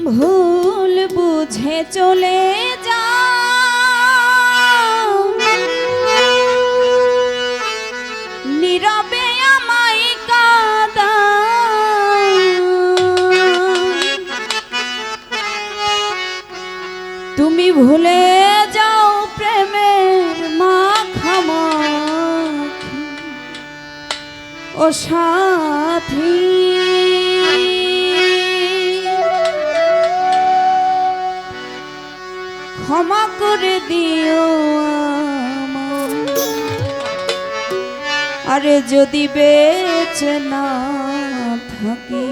ভুল বুঝে চলে যাও, নীরবে আমায় কাঁদাও। তুমি ভুলে যাও প্রেমের মাখামাখি ও সাথী। ক্ষমা করে দিও আমায়, আরে যদি বেঁচে না থাকি।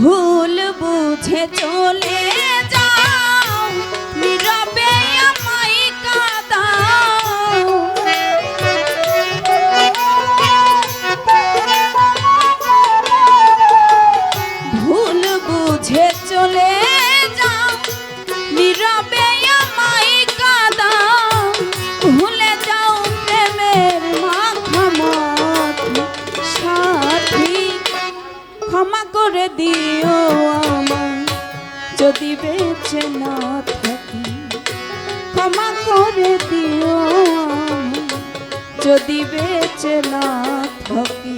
ভুল বুঝে চলে যাও, নীরবে আমায় কাঁদাও। ভুল বুঝে চলে যাও, নীরবে আমায় কাঁদাও। ভুলে যাও প্রেমের মাখামাখি সাথী। ক্ষমা করে দিও আমায় যদি বেঁচে না থাকি। ক্ষমা করে দিও আমায় যদি বেঁচে না থাকি।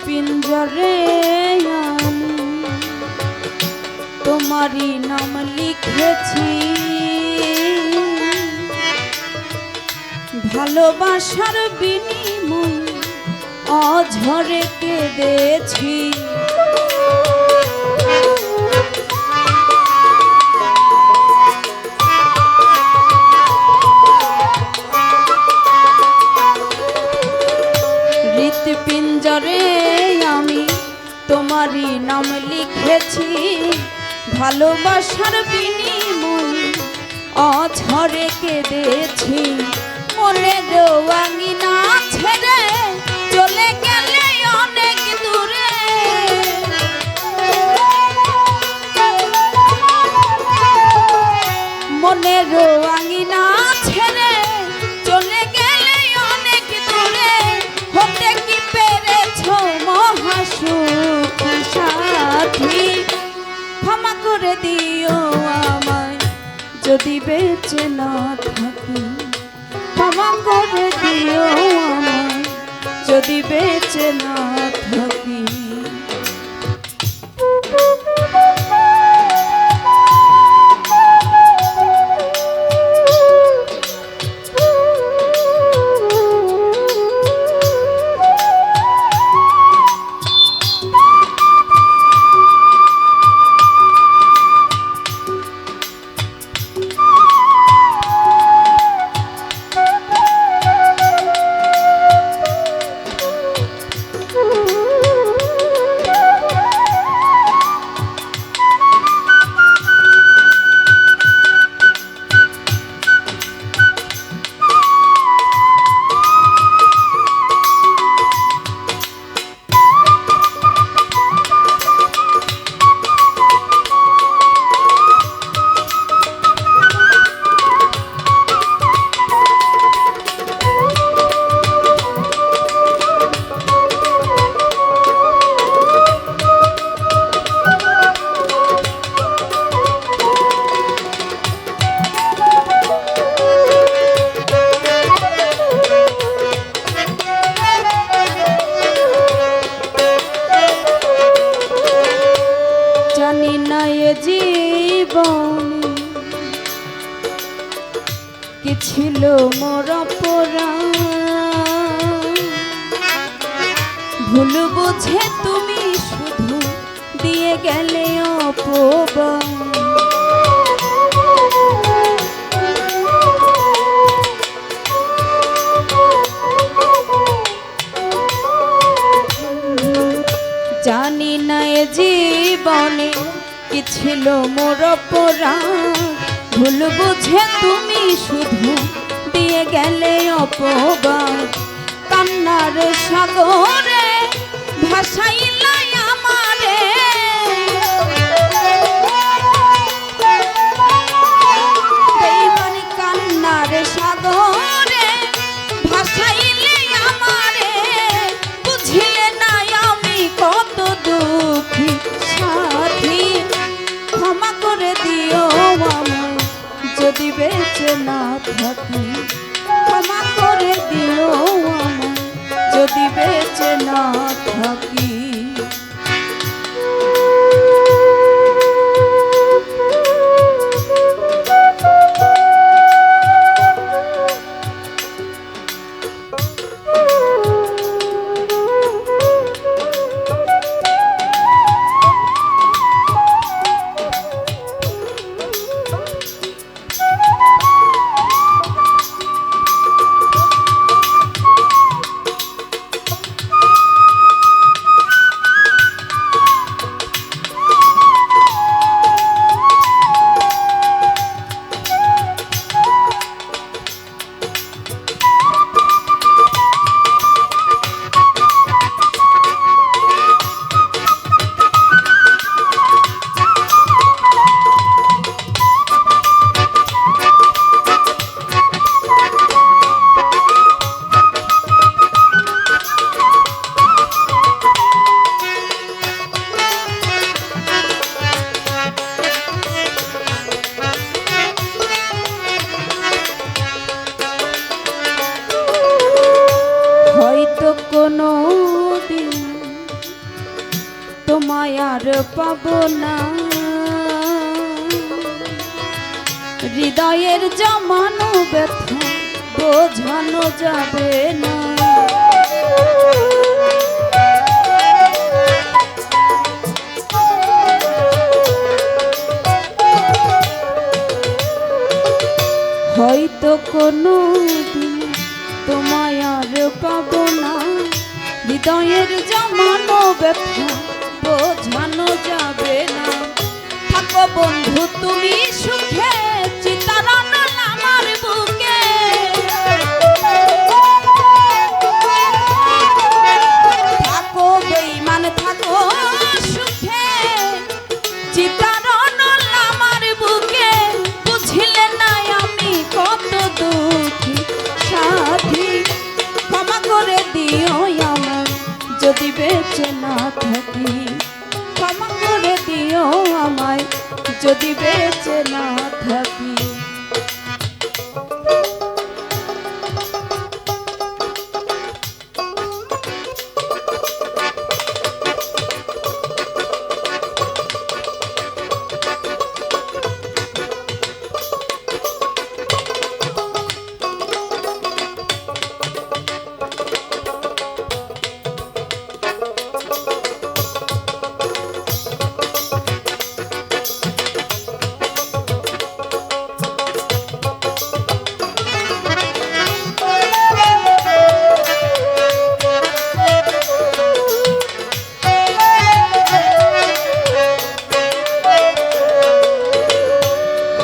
পিঞ্জরে আমি তোমারই নাম লিখেছি। ভালোবাসার বিনিময়ে অঝরে কেঁদেছি। হৃৎপিঞ্জরে আমি তোমারই নাম লিখেছি। ভালোবাসার বিনিময়ে অঝরে কেঁদেছি। মনের আঙিনা ছেড়ে চলে গেলে অনেক দূরে। মনের আঙিনা ছেড়ে চলে গেলে অনেক দূরে। হতে কি পেরেছ মহাসুখ সাথী। ক্ষমা করে দিও আমায় যদি বেঁচে না থাকি। ক্ষমা করে দিও আমায় যদি বেঁচে না থাকি। কি ছিল মোর অপরাধ, ভুল বুঝে তুমি শুধু দিয়ে গেলে অপবাদ। জানি না এ জীবনে কি ছিল মোর অপরাধ, ভুল বুঝে তুমি শুধু দিয়ে গেলে অপবাদ। কান্নার সাগরে ভাসাইলাই আমারে, বেঈমান কান্নার সাগরে ভাসাইলে আমারে, বুঝিলে না আমি কত দুঃখী সাথী। ক্ষমা করে দিও আমায় যদি বেঁচে না থাকি, ক্ষমা করে দিও আমায় যদি বেঁচে না থাকি। কোনো দিন তোমায় আর পাবো না, হৃদয়ের জমানো ব্যথা বোঝানো যাবে না। হয়তো কোনো দিন তোমায় আর পাবো না, হৃদয়ের জমানো ব্যথা বোঝানো যাবে না। থাকো বন্ধু তুমি সুখে, চিতারণ আমার বুকে। থাকো বেঈমান থাকো সুখে, চিতারণ আমার বুকে। বুঝিলে না আমি কত দুঃখী সাথী। ক্ষমা করে দিও আমায় যদি বেঁচে না থাকি, ক্ষমা করে দিও আমায় যদি বেঁচে না থাকি।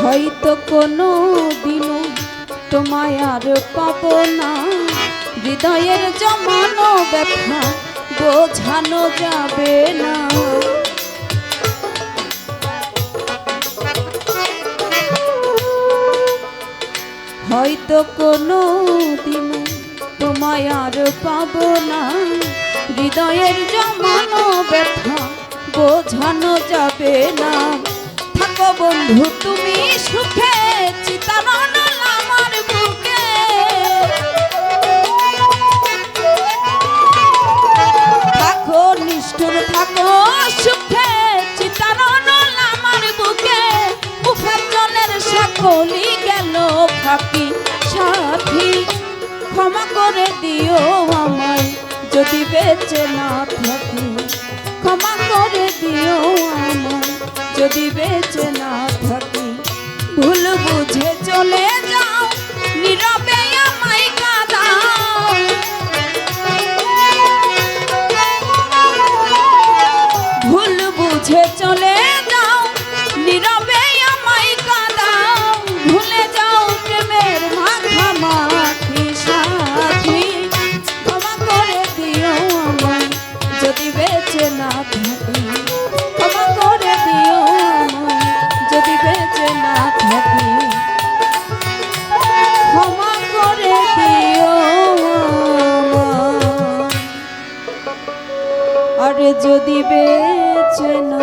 হয়তো কোনো দিনও তোমায় আর পাবো না, হৃদয়ের জমানো ব্যথা বোঝানো যাবে না। হয়তো কোনো দিনও তোমায় আর পাবো না, হৃদয়ের জমানো ব্যথা বোঝানো যাবে না। থাকো বন্ধু তুমি সুখে, চিতারণ আমার বুকে। থাকো নিষ্ঠুর থাকো সুখে, চিতারণ আমার বুকে। মুখের জলের সকলই গেল ফাঁকি, করে দিও আমায় যদি বেঁচে না থাকি, ক্ষমা করে দিও আমায় যদি বেঁচে না থাকি। ভুল বুঝে চলে যাও নীরবে আমায় কাঁদাও, ভুল বুঝে চলে যাও নীরবে আমায় কাঁদাও। ভুলে যাও প্রেমের মাখামাখি সাথী, ক্ষমা করে দিও আমায় যদি বেঁচে না থাকি, ক্ষমা করে দিও আমায় যদি বেঁচে না থাকি, ক্ষমা করে দিও আমায় আরে যদি বেঁচে না